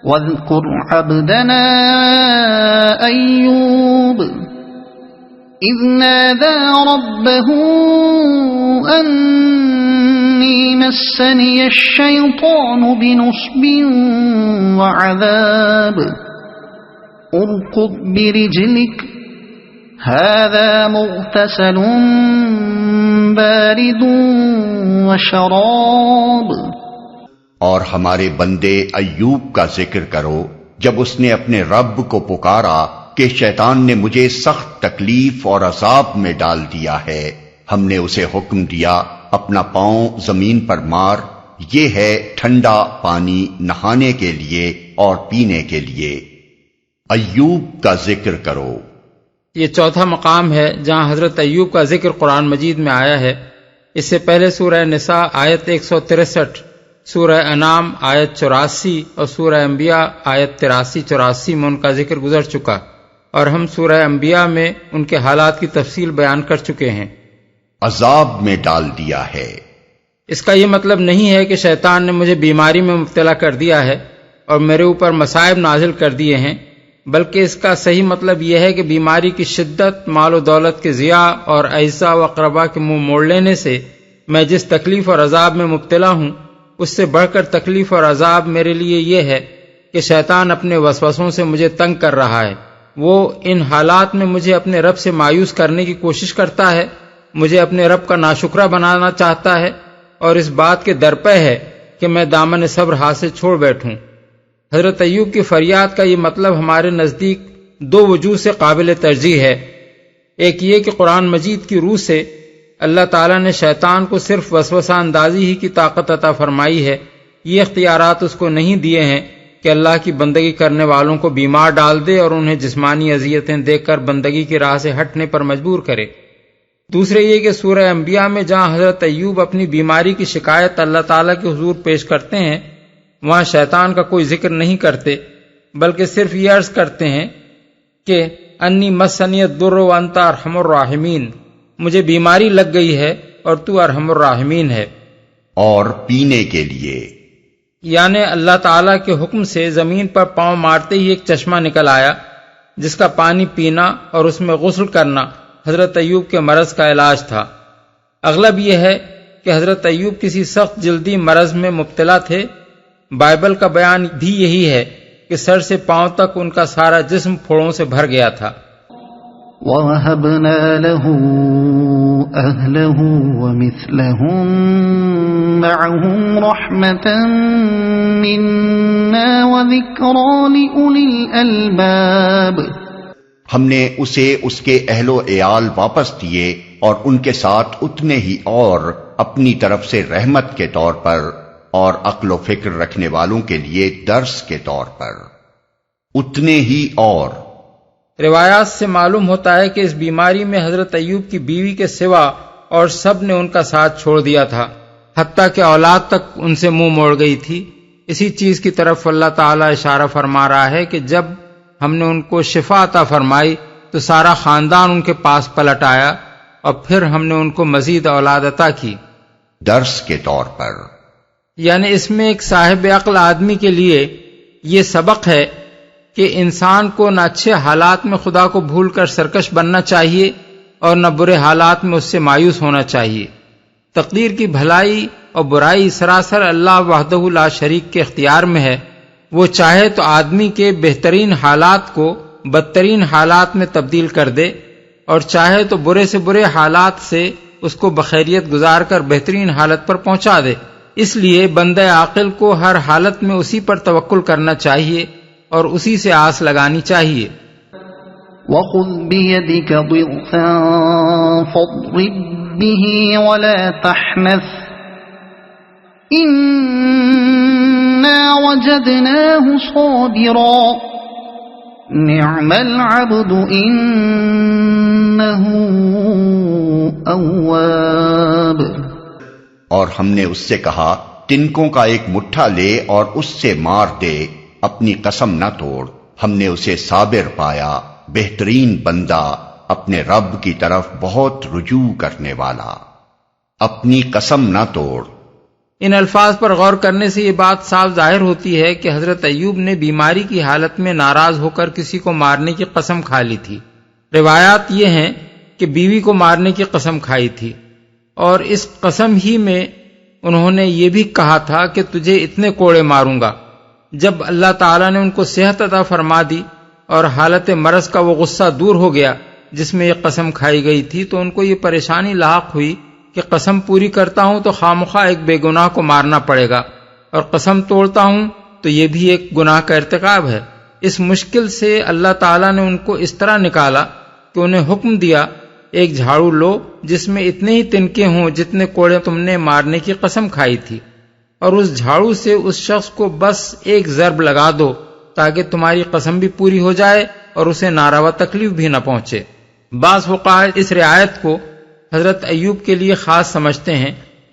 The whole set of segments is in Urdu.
واذكر عبدنا أيوب إذ نادى ربه أني مسني الشيطان بنصب وعذاب اركض برجلك هذا مغتسل بارد وشراب۔ اور ہمارے بندے ایوب کا ذکر کرو جب اس نے اپنے رب کو پکارا کہ شیطان نے مجھے سخت تکلیف اور عذاب میں ڈال دیا ہے۔ ہم نے اسے حکم دیا اپنا پاؤں زمین پر مار، یہ ہے ٹھنڈا پانی نہانے کے لیے اور پینے کے لیے۔ ایوب کا ذکر کرو۔ یہ چوتھا مقام ہے جہاں حضرت ایوب کا ذکر قرآن مجید میں آیا ہے۔ اس سے پہلے سورہ نساء آیت 163، سورہ انعام آیت 84 اور سورہ انبیاء آیت 83-84 میں ان کا ذکر گزر چکا، اور ہم سورہ انبیاء میں ان کے حالات کی تفصیل بیان کر چکے ہیں۔ عذاب میں ڈال دیا ہے، اس کا یہ مطلب نہیں ہے کہ شیطان نے مجھے بیماری میں مبتلا کر دیا ہے اور میرے اوپر مصائب نازل کر دیے ہیں، بلکہ اس کا صحیح مطلب یہ ہے کہ بیماری کی شدت، مال و دولت کے ضیاع اور اعزاء و اقربا کے منہ موڑ لینے سے میں جس تکلیف اور عذاب میں مبتلا ہوں، اس سے بڑھ کر تکلیف اور عذاب میرے لیے یہ ہے کہ شیطان اپنے وسوسوں سے مجھے تنگ کر رہا ہے۔ وہ ان حالات میں مجھے اپنے رب سے مایوس کرنے کی کوشش کرتا ہے، مجھے اپنے رب کا ناشکرہ بنانا چاہتا ہے، اور اس بات کے درپے ہے کہ میں دامن صبر ہاتھ سے چھوڑ بیٹھوں۔ حضرت ایوب کی فریاد کا یہ مطلب ہمارے نزدیک دو وجوہ سے قابل ترجیح ہے۔ ایک یہ کہ قرآن مجید کی روح سے اللہ تعالیٰ نے شیطان کو صرف وسوسہ اندازی ہی کی طاقت عطا فرمائی ہے، یہ اختیارات اس کو نہیں دیے ہیں کہ اللہ کی بندگی کرنے والوں کو بیمار ڈال دے اور انہیں جسمانی اذیتیں دے کر بندگی کی راہ سے ہٹنے پر مجبور کرے۔ دوسرے یہ کہ سورہ انبیاء میں جہاں حضرت ایوب اپنی بیماری کی شکایت اللہ تعالیٰ کے حضور پیش کرتے ہیں، وہاں شیطان کا کوئی ذکر نہیں کرتے، بلکہ صرف یہ عرض کرتے ہیں کہ انی مسنی الضر وانت ارحم الراحمین، مجھے بیماری لگ گئی ہے اور تو ارحم الراحمین ہے۔ اور پینے کے لیے، یعنی اللہ تعالیٰ کے حکم سے زمین پر پاؤں مارتے ہی ایک چشمہ نکل آیا جس کا پانی پینا اور اس میں غسل کرنا حضرت ایوب کے مرض کا علاج تھا۔ اغلب یہ ہے کہ حضرت ایوب کسی سخت جلدی مرض میں مبتلا تھے۔ بائبل کا بیان بھی یہی ہے کہ سر سے پاؤں تک ان کا سارا جسم پھوڑوں سے بھر گیا تھا۔ وَوَهَبْنَا لَهُ أَهْلَهُ وَمِثْلَهُم مَّعَهُمْ رَحْمَةً مِّنَّا وَذِكْرَىٰ لِأُولِي الْأَلْبَابِ۔ ہم نے اسے اس کے اہل و عیال واپس دیے اور ان کے ساتھ اتنے ہی اور اپنی طرف سے رحمت کے طور پر اور عقل و فکر رکھنے والوں کے لیے درس کے طور پر۔ اتنے ہی اور روایات سے معلوم ہوتا ہے کہ اس بیماری میں حضرت ایوب کی بیوی کے سوا اور سب نے ان کا ساتھ چھوڑ دیا تھا، حتیٰ کہ اولاد تک ان سے منہ موڑ گئی تھی۔ اسی چیز کی طرف اللہ تعالیٰ اشارہ فرما رہا ہے کہ جب ہم نے ان کو شفا عطا فرمائی تو سارا خاندان ان کے پاس پلٹ آیا اور پھر ہم نے ان کو مزید اولاد عطا کی۔ درس کے طور پر، یعنی اس میں ایک صاحب عقل آدمی کے لیے یہ سبق ہے کہ انسان کو نہ اچھے حالات میں خدا کو بھول کر سرکش بننا چاہیے اور نہ برے حالات میں اس سے مایوس ہونا چاہیے۔ تقدیر کی بھلائی اور برائی سراسر اللہ وحدہ لا شریک کے اختیار میں ہے۔ وہ چاہے تو آدمی کے بہترین حالات کو بدترین حالات میں تبدیل کر دے، اور چاہے تو برے سے برے حالات سے اس کو بخیریت گزار کر بہترین حالت پر پہنچا دے۔ اس لیے بندہ عاقل کو ہر حالت میں اسی پر توکل کرنا چاہیے اور اسی سے آس لگانی چاہیے۔ وَخُذْ بِيَدِكَ ضِغْثًا فَاضْرِب بِّهِ وَلَا تَحْنَثْ إِنَّا وَجَدْنَاهُ صَابِرًا نِعْمَ الْعَبْدُ إِنَّهُ أَوَّابٌ۔ اور ہم نے اس سے کہا تنکوں کا ایک مٹھا لے اور اس سے مار دے، اپنی قسم نہ توڑ، ہم نے اسے صابر پایا، بہترین بندہ، اپنے رب کی طرف بہت رجوع کرنے والا۔ اپنی قسم نہ توڑ، ان الفاظ پر غور کرنے سے یہ بات صاف ظاہر ہوتی ہے کہ حضرت ایوب نے بیماری کی حالت میں ناراض ہو کر کسی کو مارنے کی قسم کھا لی تھی۔ روایات یہ ہیں کہ بیوی کو مارنے کی قسم کھائی تھی، اور اس قسم ہی میں انہوں نے یہ بھی کہا تھا کہ تجھے اتنے کوڑے ماروں گا۔ جب اللہ تعالیٰ نے ان کو صحت عطا فرما دی اور حالت مرض کا وہ غصہ دور ہو گیا جس میں یہ قسم کھائی گئی تھی، تو ان کو یہ پریشانی لاحق ہوئی کہ قسم پوری کرتا ہوں تو خواہ ایک بے گناہ کو مارنا پڑے گا، اور قسم توڑتا ہوں تو یہ بھی ایک گناہ کا ارتکاب ہے۔ اس مشکل سے اللہ تعالیٰ نے ان کو اس طرح نکالا کہ انہیں حکم دیا، ایک جھاڑو لو جس میں اتنے ہی تنکے ہوں جتنے کوڑے تم نے مارنے کی قسم کھائی تھی، اور اس جھاڑو سے اس شخص کو بس ایک ضرب لگا دو تاکہ تمہاری قسم بھی پوری ہو جائے اور اسے ناروا تکلیف بھی نہ پہنچے۔ بعض فقہا اس رعایت کو حضرت ایوب کے لیے خاص سمجھتے ہیں،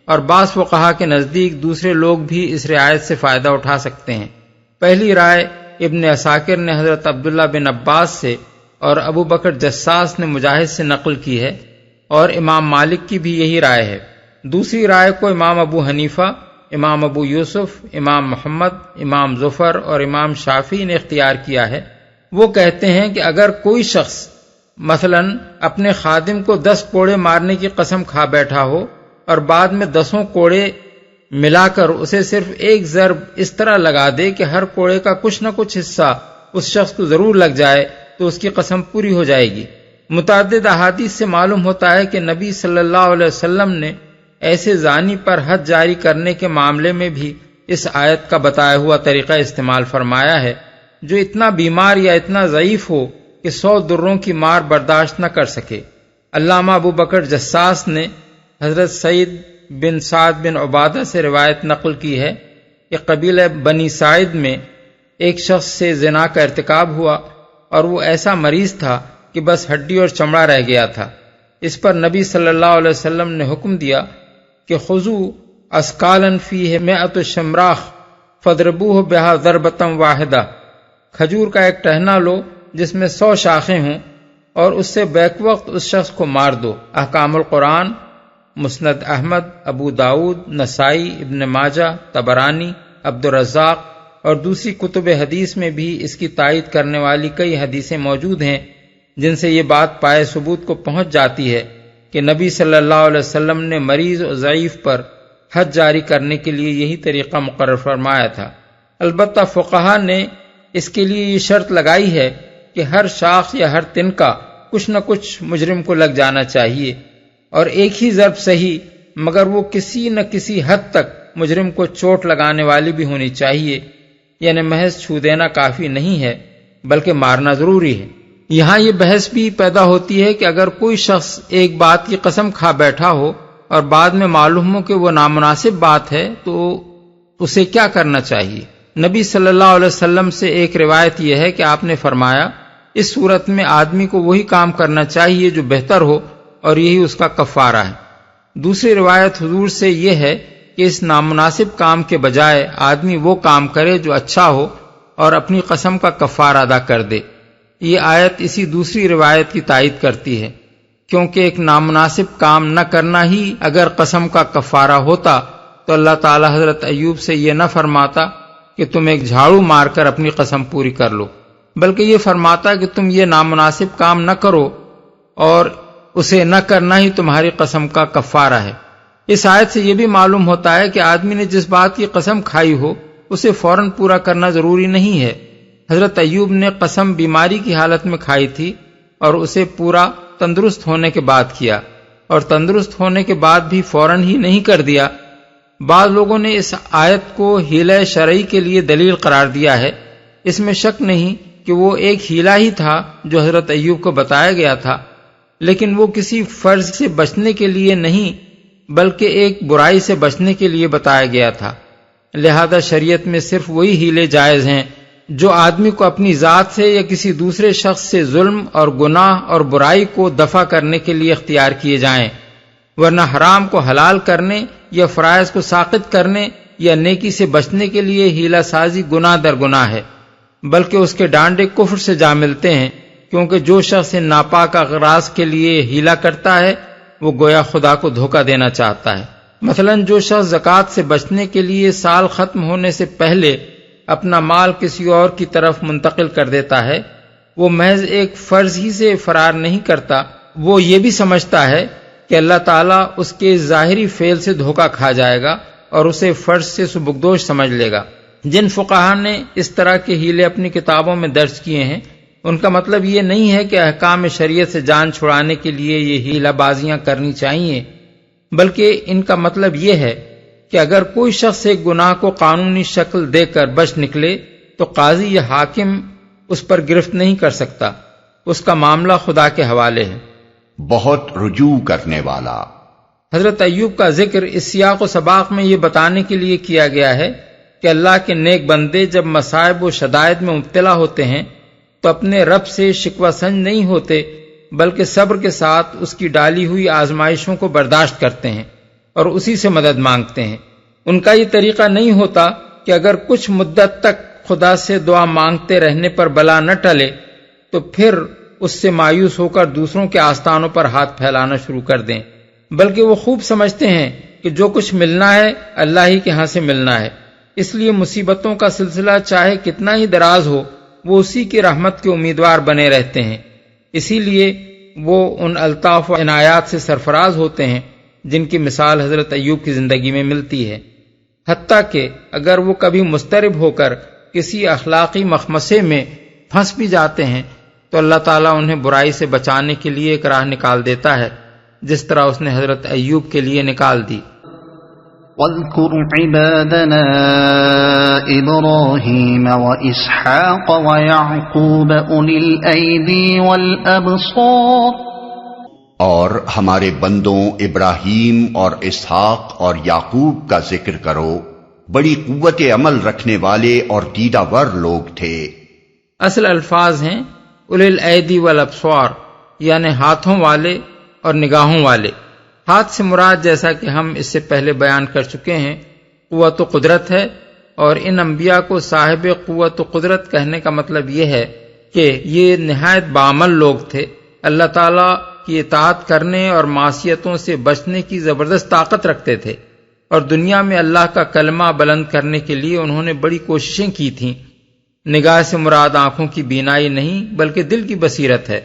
اور بعض فقہا کے نزدیک دوسرے لوگ بھی اس رعایت سے فائدہ اٹھا سکتے ہیں۔ پہلی رائے ابن عساکر نے حضرت عبداللہ بن عباس سے اور ابو بکر جساس نے مجاہد سے نقل کی ہے، اور امام مالک کی بھی یہی رائے ہے۔ دوسری رائے کو امام ابو حنیفہ، امام ابو یوسف، امام محمد، امام ظفر اور امام شافعی نے اختیار کیا ہے۔ وہ کہتے ہیں کہ اگر کوئی شخص مثلا اپنے خادم کو 10 کوڑے مارنے کی قسم کھا بیٹھا ہو اور بعد میں 10 کوڑے ملا کر اسے صرف ایک ضرب اس طرح لگا دے کہ ہر کوڑے کا کچھ نہ کچھ حصہ اس شخص کو ضرور لگ جائے تو اس کی قسم پوری ہو جائے گی۔ متعدد احادیث سے معلوم ہوتا ہے کہ نبی صلی اللہ علیہ وسلم نے ایسے زانی پر حد جاری کرنے کے معاملے میں بھی اس آیت کا بتایا ہوا طریقہ استعمال فرمایا ہے، جو اتنا بیمار یا اتنا ضعیف ہو کہ 100 دروں کی مار برداشت نہ کر سکے۔ علامہ ابو بکر جساس نے حضرت سعید بن سعد بن عبادہ سے روایت نقل کی ہے کہ قبیلہ بنی سعید میں ایک شخص سے زنا کا ارتکاب ہوا، اور وہ ایسا مریض تھا کہ بس ہڈی اور چمڑا رہ گیا تھا۔ اس پر نبی صلی اللہ علیہ وسلم نے حکم دیا کہ خذوا اسقالا فیہ 100 شمراخ فاضربوہ بہا ضربۃ واحدہ، کھجور کا ایک ٹہنا لو جس میں 100 شاخیں ہوں اور اس سے بیک وقت اس شخص کو مار دو۔ احکام القرآن، مسند احمد، ابو داود، نسائی، ابن ماجہ، طبرانی، عبدالرزاق اور دوسری کتب حدیث میں بھی اس کی تائید کرنے والی کئی حدیثیں موجود ہیں جن سے یہ بات پائے ثبوت کو پہنچ جاتی ہے کہ نبی صلی اللہ علیہ وسلم نے مریض اور ضعیف پر حد جاری کرنے کے لیے یہی طریقہ مقرر فرمایا تھا۔ البتہ فقہا نے اس کے لیے یہ شرط لگائی ہے کہ ہر شاخ یا ہر تنکا کچھ نہ کچھ مجرم کو لگ جانا چاہیے، اور ایک ہی ضرب صحیح مگر وہ کسی نہ کسی حد تک مجرم کو چوٹ لگانے والی بھی ہونی چاہیے، یعنی محض چھو دینا کافی نہیں ہے بلکہ مارنا ضروری ہے۔ یہاں یہ بحث بھی پیدا ہوتی ہے کہ اگر کوئی شخص ایک بات کی قسم کھا بیٹھا ہو اور بعد میں معلوم ہو کہ وہ نامناسب بات ہے تو اسے کیا کرنا چاہیے؟ نبی صلی اللہ علیہ وسلم سے ایک روایت یہ ہے کہ آپ نے فرمایا، اس صورت میں آدمی کو وہی کام کرنا چاہیے جو بہتر ہو، اور یہی اس کا کفارہ ہے۔ دوسری روایت حضور سے یہ ہے کہ اس نامناسب کام کے بجائے آدمی وہ کام کرے جو اچھا ہو اور اپنی قسم کا کفارہ ادا کر دے۔ یہ آیت اسی دوسری روایت کی تائید کرتی ہے، کیونکہ ایک نامناسب کام نہ کرنا ہی اگر قسم کا کفارہ ہوتا تو اللہ تعالی حضرت ایوب سے یہ نہ فرماتا کہ تم ایک جھاڑو مار کر اپنی قسم پوری کر لو، بلکہ یہ فرماتا کہ تم یہ نامناسب کام نہ کرو اور اسے نہ کرنا ہی تمہاری قسم کا کفارہ ہے۔ اس آیت سے یہ بھی معلوم ہوتا ہے کہ آدمی نے جس بات کی قسم کھائی ہو اسے فوراً پورا کرنا ضروری نہیں ہے۔ حضرت ایوب نے قسم بیماری کی حالت میں کھائی تھی اور اسے پورا تندرست ہونے کے بعد کیا، اور تندرست ہونے کے بعد بھی فوراً ہی نہیں کر دیا۔ بعض لوگوں نے اس آیت کو حیلہ شرعی کے لیے دلیل قرار دیا ہے۔ اس میں شک نہیں کہ وہ ایک حیلہ ہی تھا جو حضرت ایوب کو بتایا گیا تھا، لیکن وہ کسی فرض سے بچنے کے لیے نہیں بلکہ ایک برائی سے بچنے کے لیے بتایا گیا تھا۔ لہذا شریعت میں صرف وہی حیلے جائز ہیں جو آدمی کو اپنی ذات سے یا کسی دوسرے شخص سے ظلم اور گناہ اور برائی کو دفع کرنے کے لیے اختیار کیے جائیں، ورنہ حرام کو حلال کرنے یا فرائض کو ساقط کرنے یا نیکی سے بچنے کے لیے حیلہ سازی گناہ در گناہ ہے، بلکہ اس کے ڈانڈے کفر سے جا ملتے ہیں، کیونکہ جو شخص ان ناپاک اغراض کے لیے حیلہ کرتا ہے وہ گویا خدا کو دھوکہ دینا چاہتا ہے۔ مثلا جو شخص زکوٰۃ سے بچنے کے لیے سال ختم ہونے سے پہلے اپنا مال کسی اور کی طرف منتقل کر دیتا ہے، وہ محض ایک فرض ہی سے فرار نہیں کرتا، وہ یہ بھی سمجھتا ہے کہ اللہ تعالیٰ اس کے ظاہری فعل سے دھوکہ کھا جائے گا اور اسے فرض سے سبکدوش سمجھ لے گا۔ جن فقہا نے اس طرح کے ہیلے اپنی کتابوں میں درج کیے ہیں، ان کا مطلب یہ نہیں ہے کہ احکام شریعت سے جان چھڑانے کے لیے یہ ہیلہ بازیاں کرنی چاہیے، بلکہ ان کا مطلب یہ ہے کہ اگر کوئی شخص ایک گناہ کو قانونی شکل دے کر بچ نکلے تو قاضی یا حاکم اس پر گرفت نہیں کر سکتا، اس کا معاملہ خدا کے حوالے ہے۔ بہت رجوع کرنے والا۔ حضرت ایوب کا ذکر اس سیاق و سباق میں یہ بتانے کے لیے کیا گیا ہے کہ اللہ کے نیک بندے جب مصائب و شدائد میں مبتلا ہوتے ہیں تو اپنے رب سے شکوہ سنج نہیں ہوتے، بلکہ صبر کے ساتھ اس کی ڈالی ہوئی آزمائشوں کو برداشت کرتے ہیں اور اسی سے مدد مانگتے ہیں۔ ان کا یہ طریقہ نہیں ہوتا کہ اگر کچھ مدت تک خدا سے دعا مانگتے رہنے پر بلا نہ ٹلے تو پھر اس سے مایوس ہو کر دوسروں کے آستانوں پر ہاتھ پھیلانا شروع کر دیں، بلکہ وہ خوب سمجھتے ہیں کہ جو کچھ ملنا ہے اللہ ہی کے ہاں سے ملنا ہے، اس لیے مصیبتوں کا سلسلہ چاہے کتنا ہی دراز ہو وہ اسی کی رحمت کے امیدوار بنے رہتے ہیں۔ اسی لیے وہ ان الطاف و عنایات سے سرفراز ہوتے ہیں جن کی مثال حضرت ایوب کی زندگی میں ملتی ہے، حتیٰ کہ اگر وہ کبھی مضطرب ہو کر کسی اخلاقی مخمصے میں پھنس بھی جاتے ہیں تو اللہ تعالیٰ انہیں برائی سے بچانے کے لیے ایک راہ نکال دیتا ہے، جس طرح اس نے حضرت ایوب کے لیے نکال دی۔ واذكر عبادنا إبراهيم وإسحاق ويعقوب أولي الأيدي والأبصار، اور ہمارے بندوں ابراہیم اور اسحاق اور یعقوب کا ذکر کرو، بڑی قوت عمل رکھنے والے اور دیدہ ور لوگ تھے۔ اصل الفاظ ہیں اولی الایدی والابصار، یعنی ہاتھوں والے اور نگاہوں والے۔ ہاتھ سے مراد جیسا کہ ہم اس سے پہلے بیان کر چکے ہیں قوت و قدرت ہے، اور ان انبیاء کو صاحب قوت و قدرت کہنے کا مطلب یہ ہے کہ یہ نہایت بعمل لوگ تھے، اللہ تعالیٰ کی اطاعت کرنے اور معصیتوں سے بچنے کی زبردست طاقت رکھتے تھے، اور دنیا میں اللہ کا کلمہ بلند کرنے کے لیے انہوں نے بڑی کوششیں کی تھیں۔ نگاہ سے مراد آنکھوں کی بینائی نہیں بلکہ دل کی بصیرت ہے۔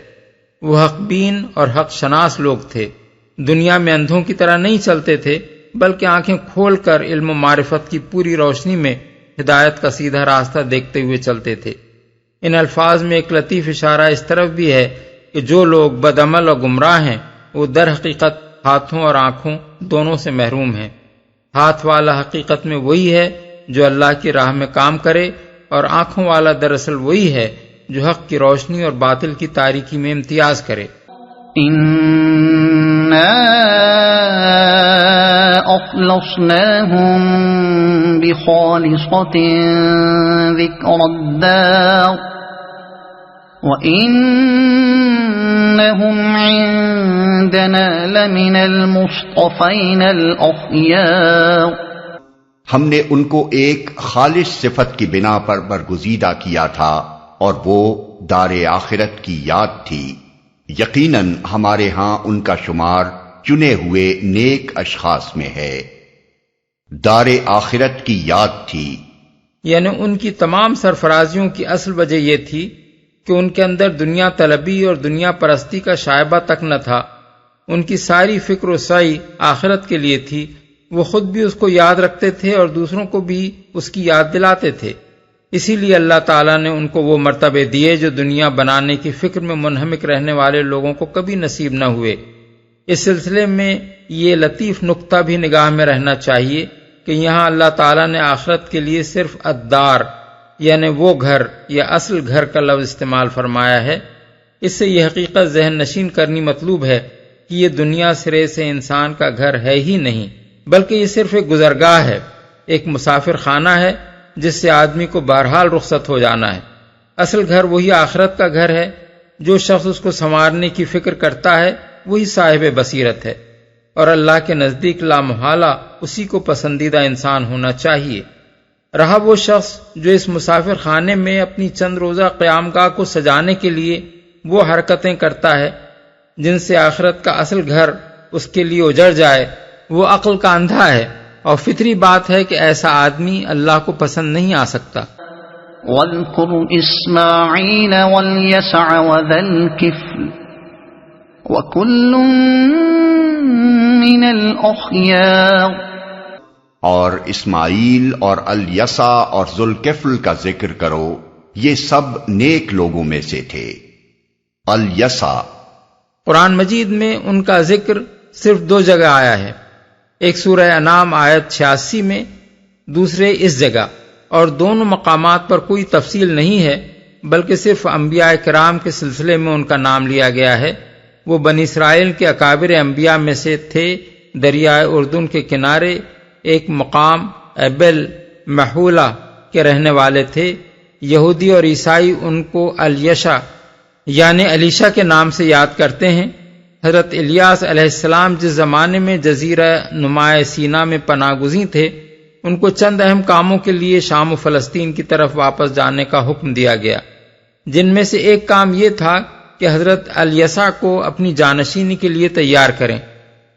وہ حق بین اور حق شناس لوگ تھے، دنیا میں اندھوں کی طرح نہیں چلتے تھے بلکہ آنکھیں کھول کر علم و معرفت کی پوری روشنی میں ہدایت کا سیدھا راستہ دیکھتے ہوئے چلتے تھے۔ ان الفاظ میں ایک لطیف اشارہ اس طرف بھی ہے کہ جو لوگ بدعمل اور گمراہ ہیں وہ در حقیقت ہاتھوں اور آنکھوں دونوں سے محروم ہیں۔ ہاتھ والا حقیقت میں وہی ہے جو اللہ کی راہ میں کام کرے، اور آنکھوں والا دراصل وہی ہے جو حق کی روشنی اور باطل کی تاریکی میں امتیاز کرے۔ إنا أخلصناهم بخالصة ذكر الدار وإنهم عندنا لمن المصطفين الأخيار۔ ہم نے ان کو ایک خالص صفت کی بنا پر برگزیدہ کیا تھا، اور وہ دار آخرت کی یاد تھی۔ یقیناً ہمارے ہاں ان کا شمار چنے ہوئے نیک اشخاص میں ہے۔ دار آخرت کی یاد تھی، یعنی ان کی تمام سرفرازیوں کی اصل وجہ یہ تھی کہ ان کے اندر دنیا طلبی اور دنیا پرستی کا شائبہ تک نہ تھا۔ ان کی ساری فکر و سعی آخرت کے لیے تھی، وہ خود بھی اس کو یاد رکھتے تھے اور دوسروں کو بھی اس کی یاد دلاتے تھے۔ اسی لیے اللہ تعالیٰ نے ان کو وہ مرتبے دیے جو دنیا بنانے کی فکر میں منہمک رہنے والے لوگوں کو کبھی نصیب نہ ہوئے۔ اس سلسلے میں یہ لطیف نکتہ بھی نگاہ میں رہنا چاہیے کہ یہاں اللہ تعالیٰ نے آخرت کے لیے صرف الدار یعنی وہ گھر یا اصل گھر کا لفظ استعمال فرمایا ہے۔ اس سے یہ حقیقت ذہن نشین کرنی مطلوب ہے کہ یہ دنیا سرے سے انسان کا گھر ہے ہی نہیں، بلکہ یہ صرف ایک گزرگاہ ہے، ایک مسافر خانہ ہے جس سے آدمی کو بہرحال رخصت ہو جانا ہے۔ اصل گھر وہی آخرت کا گھر ہے۔ جو شخص اس کو سنوارنے کی فکر کرتا ہے وہی صاحب بصیرت ہے، اور اللہ کے نزدیک لامحالہ اسی کو پسندیدہ انسان ہونا چاہیے۔ رہا وہ شخص جو اس مسافر خانے میں اپنی چند روزہ قیام گاہ کو سجانے کے لیے وہ حرکتیں کرتا ہے جن سے آخرت کا اصل گھر اس کے لیے اجڑ جائے، وہ عقل کا اندھا ہے، اور فطری بات ہے کہ ایسا آدمی اللہ کو پسند نہیں آ سکتا۔ واذكر إسماعيل واليسع وذا الكفل وكل من الأخيار، اور اسماعیل اور الیسع اور ذوالکفل کا ذکر کرو، یہ سب نیک لوگوں میں سے تھے۔ الیسع قرآن مجید میں ان کا ذکر صرف 2 جگہ آیا ہے، ایک سورہ انعام آیت 86 میں، دوسرے اس جگہ، اور دونوں مقامات پر کوئی تفصیل نہیں ہے، بلکہ صرف انبیاء کرام کے سلسلے میں ان کا نام لیا گیا ہے۔ وہ بنی اسرائیل کے اکابر انبیاء میں سے تھے، دریائے اردن کے کنارے ایک مقام ایبل محولہ کے رہنے والے تھے۔ یہودی اور عیسائی ان کو الیشع یعنی علیشہ کے نام سے یاد کرتے ہیں۔ حضرت الیاس علیہ السلام جس زمانے میں جزیرہ نمائے سینا میں پناہ گزین تھے، ان کو چند اہم کاموں کے لیے شام و فلسطین کی طرف واپس جانے کا حکم دیا گیا، جن میں سے ایک کام یہ تھا کہ حضرت الیسع کو اپنی جانشینی کے لیے تیار کریں۔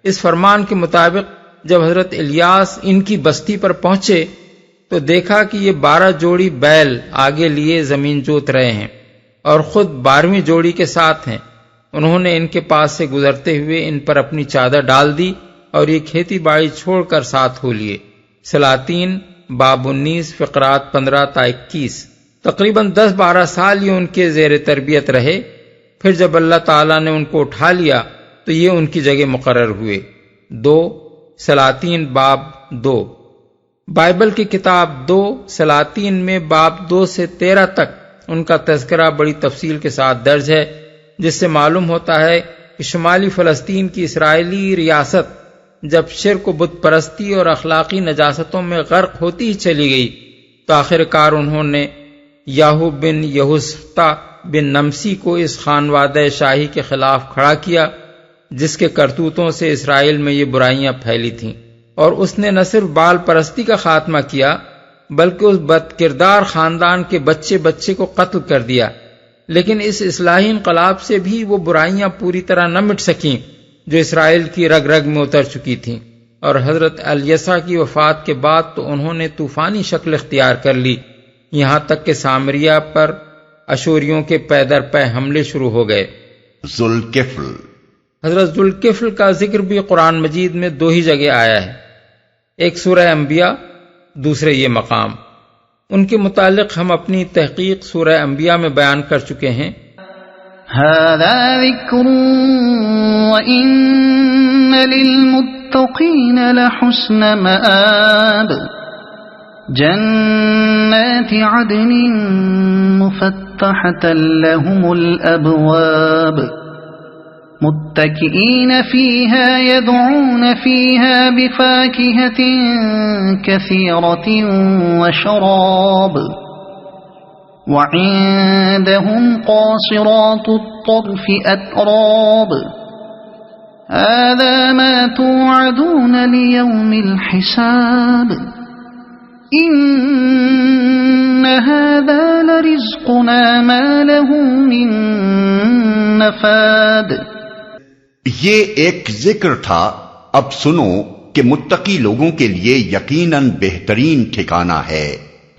اس فرمان کے مطابق جب حضرت الیاس ان کی بستی پر پہنچے تو دیکھا کہ یہ 12 جوڑی بیل آگے لیے زمین جوت رہے ہیں اور خود 12ویں جوڑی کے ساتھ ہیں۔ انہوں نے ان کے پاس سے گزرتے ہوئے ان پر اپنی چادر ڈال دی اور یہ کھیتی باڑی چھوڑ کر ساتھ ہو لیے۔ سلاطین باب 19 فقرات 15 تا 21۔ تقریباً 10-12 سال یہ ان کے زیر تربیت رہے، پھر جب اللہ تعالیٰ نے ان کو اٹھا لیا تو یہ ان کی جگہ مقرر ہوئے۔ 2 سلاطین باب 2۔ بائبل کی کتاب 2 سلاطین میں باب 2 سے 13 تک ان کا تذکرہ بڑی تفصیل کے ساتھ درج ہے، جس سے معلوم ہوتا ہے کہ شمالی فلسطین کی اسرائیلی ریاست جب شرک و بت پرستی اور اخلاقی نجاستوں میں غرق ہوتی ہی چلی گئی تو آخر کار انہوں نے یاہو بن یہوشتا بن نمسی کو اس خانوادہ شاہی کے خلاف کھڑا کیا، جس کے کرتوتوں سے اسرائیل میں یہ برائیاں پھیلی تھیں، اور اس نے نہ صرف بال پرستی کا خاتمہ کیا بلکہ اس بد کردار خاندان کے بچے بچے کو قتل کر دیا۔ لیکن اس اصلاحی انقلاب سے بھی وہ برائیاں پوری طرح نہ مٹ سکیں جو اسرائیل کی رگ رگ میں اتر چکی تھیں، اور حضرت الیسع کی وفات کے بعد تو انہوں نے طوفانی شکل اختیار کر لی، یہاں تک کہ سامریہ پر اشوریوں کے پے در پے حملے شروع ہو گئے۔ ذوالکفل حضرت ذوالکفل کا ذکر بھی قرآن مجید میں 2 ہی جگہ آیا ہے، ایک سورہ انبیاء، دوسرے یہ مقام۔ ان کے متعلق ہم اپنی تحقیق سورہ انبیاء میں بیان کر چکے ہیں۔ هذا ذکر وإن للمتقین لحسن مآب جنات عدن مفتحة لهم الأبواب متكئين فيها يدعون فيها بفاكهة كثيرة وشراب وعندهم قاصرات الطرف أتراب هذا ما توعدون ليوم الحساب إن هذا لرزقنا ما له من نفاد۔ یہ ایک ذکر تھا، اب سنو کہ متقی لوگوں کے لیے یقیناً بہترین ٹھکانہ ہے،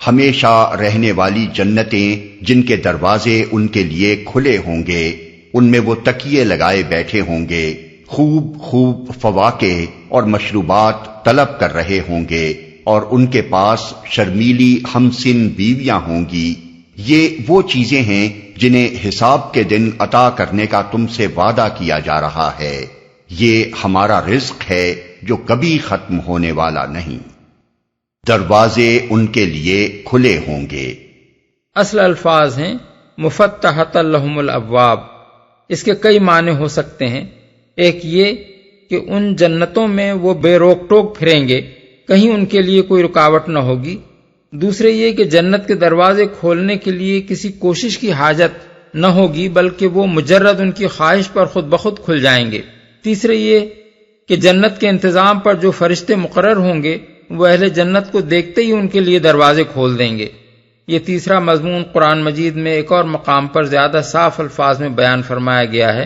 ہمیشہ رہنے والی جنتیں جن کے دروازے ان کے لیے کھلے ہوں گے، ان میں وہ تکیے لگائے بیٹھے ہوں گے، خوب خوب فواکہ اور مشروبات طلب کر رہے ہوں گے، اور ان کے پاس شرمیلی ہمسن بیویاں ہوں گی۔ یہ وہ چیزیں ہیں جنہیں حساب کے دن عطا کرنے کا تم سے وعدہ کیا جا رہا ہے، یہ ہمارا رزق ہے جو کبھی ختم ہونے والا نہیں، دروازے ان کے لیے کھلے ہوں گے۔ اصل الفاظ ہیں مفتحۃ لہم الابواب۔ اس کے کئی معنی ہو سکتے ہیں۔ ایک یہ کہ ان جنتوں میں وہ بے روک ٹوک پھریں گے، کہیں ان کے لیے کوئی رکاوٹ نہ ہوگی۔ دوسرے یہ کہ جنت کے دروازے کھولنے کے لیے کسی کوشش کی حاجت نہ ہوگی، بلکہ وہ مجرد ان کی خواہش پر خود بخود کھل جائیں گے۔ تیسرے یہ کہ جنت کے انتظام پر جو فرشتے مقرر ہوں گے وہ اہل جنت کو دیکھتے ہی ان کے لیے دروازے کھول دیں گے۔ یہ تیسرا مضمون قرآن مجید میں ایک اور مقام پر زیادہ صاف الفاظ میں بیان فرمایا گیا ہے۔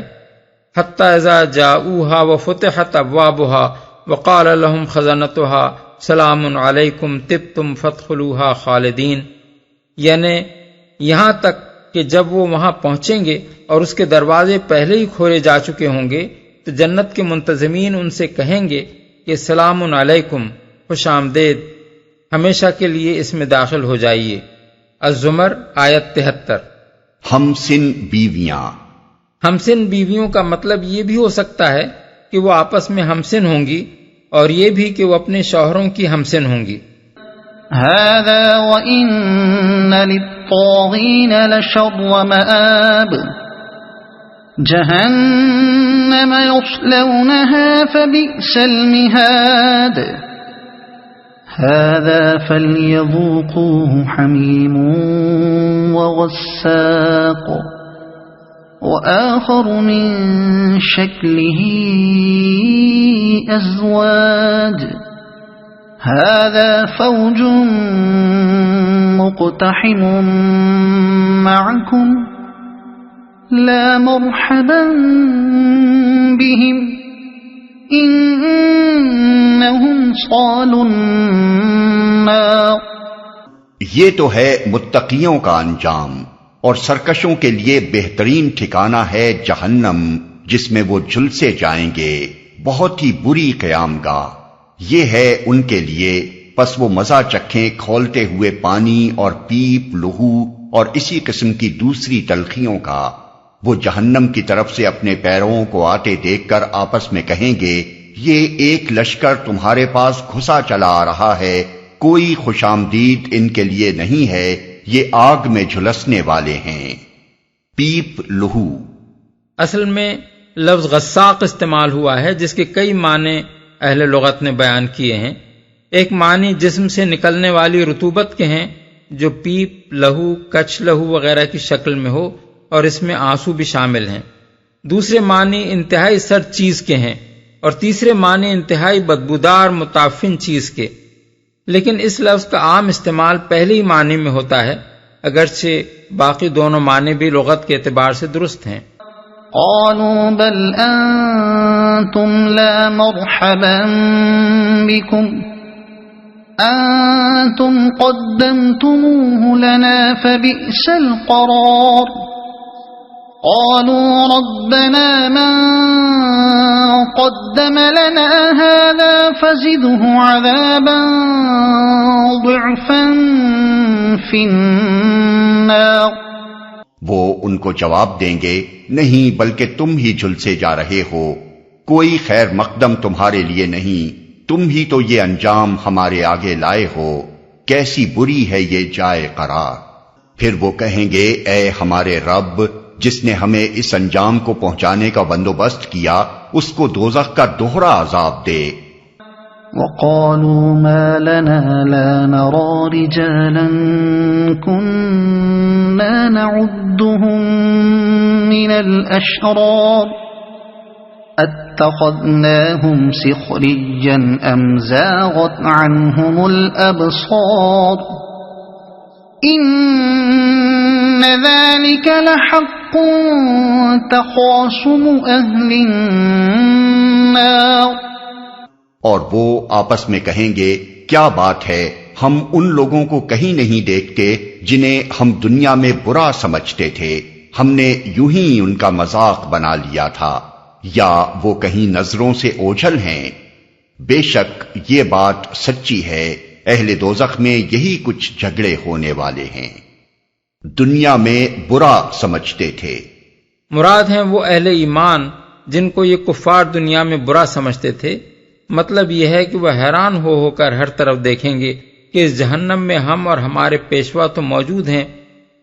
حتی اذا جاؤوها وفتحت ابوابها وقال لهم خزنتها سلام علیکم طبتم فادخلوها خالدین، یعنی یہاں تک کہ جب وہ وہاں پہنچیں گے اور اس کے دروازے پہلے ہی کھولے جا چکے ہوں گے تو جنت کے منتظمین ان سے کہیں گے کہ سلام علیکم، خوش آمدید، ہمیشہ کے لیے اس میں داخل ہو جائیے۔ الزمر آیت 73۔ ہمسن بیویاں، ہمسن بیویوں کا مطلب یہ بھی ہو سکتا ہے کہ وہ آپس میں ہمسن ہوں گی، اور یہ بھی کہ وہ اپنے شوہروں کی ہمسن ہوں گی۔ هذا وإن للطاغين لشر مآب جهنم يصلونها فبئس المهاد هذا فليذوقوه حميم وغساق وآخر من شكله أزواج هذا فوج مقتحم معكم لا مرحبا بهم إنهم صالوا النار۔ یہ تو ہے متقیوں کا انجام، اور سرکشوں کے لیے بہترین ٹھکانہ ہے جہنم، جس میں وہ جھلسے جائیں گے، بہت ہی بری قیام گاہ۔ یہ ہے ان کے لیے، پس وہ مزہ چکھیں کھولتے ہوئے پانی اور پیپ، لہو اور اسی قسم کی دوسری تلخیوں کا۔ وہ جہنم کی طرف سے اپنے پیروں کو آتے دیکھ کر آپس میں کہیں گے، یہ ایک لشکر تمہارے پاس گھسا چلا آ رہا ہے، کوئی خوش آمدید ان کے لیے نہیں ہے، یہ آگ میں جھلسنے والے ہیں۔ پیپ، لہو، اصل میں لفظ غساق استعمال ہوا ہے، جس کے کئی معنی اہل لغت نے بیان کیے ہیں۔ ایک معنی جسم سے نکلنے والی رطوبت کے ہیں، جو پیپ، لہو، کچھ لہو وغیرہ کی شکل میں ہو، اور اس میں آنسو بھی شامل ہیں۔ دوسرے معنی انتہائی سرد چیز کے ہیں، اور تیسرے معنی انتہائی بدبودار متعفن چیز کے۔ لیکن اس لفظ کا عام استعمال پہلے ہی معنی میں ہوتا ہے، اگرچہ باقی دونوں معنی بھی لغت کے اعتبار سے درست ہیں۔ قالوا بل أنتم لا مرحبا بكم أنتم قدمتموه لنا فبئس القرار قالوا ربنا من قدم لنا هذا فزده عذابا ضعفا في النار۔ وہ ان کو جواب دیں گے، نہیں بلکہ تم ہی جھلسے جا رہے ہو، کوئی خیر مقدم تمہارے لیے نہیں، تم ہی تو یہ انجام ہمارے آگے لائے ہو، کیسی بری ہے یہ جائے قرار۔ پھر وہ کہیں گے، اے ہمارے رب، جس نے ہمیں اس انجام کو پہنچانے کا بندوبست کیا، اس کو دوزخ کا دوہرا عذاب دے۔ وقالوا ما لنا لا نرى رجالا كنا نعدهم من الأشرار اتخذناهم سخريا أم زاغت عنهم الأبصار إن ذلك لحق تخاصم أهل النار۔ اور وہ آپس میں کہیں گے، کیا بات ہے، ہم ان لوگوں کو کہیں نہیں دیکھتے جنہیں ہم دنیا میں برا سمجھتے تھے، ہم نے یوں ہی ان کا مذاق بنا لیا تھا، یا وہ کہیں نظروں سے اوجھل ہیں۔ بے شک یہ بات سچی ہے، اہل دوزخ میں یہی کچھ جھگڑے ہونے والے ہیں، دنیا میں برا سمجھتے تھے۔ مراد ہیں وہ اہل ایمان جن کو یہ کفار دنیا میں برا سمجھتے تھے۔ مطلب یہ ہے کہ وہ حیران ہو کر ہر طرف دیکھیں گے کہ اس جہنم میں ہم اور ہمارے پیشوا تو موجود ہیں،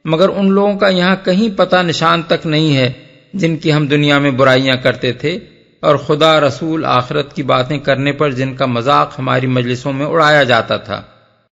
مگر ان لوگوں کا یہاں کہیں پتہ نشان تک نہیں ہے جن کی ہم دنیا میں برائیاں کرتے تھے، اور خدا، رسول، آخرت کی باتیں کرنے پر جن کا مذاق ہماری مجلسوں میں اڑایا جاتا تھا۔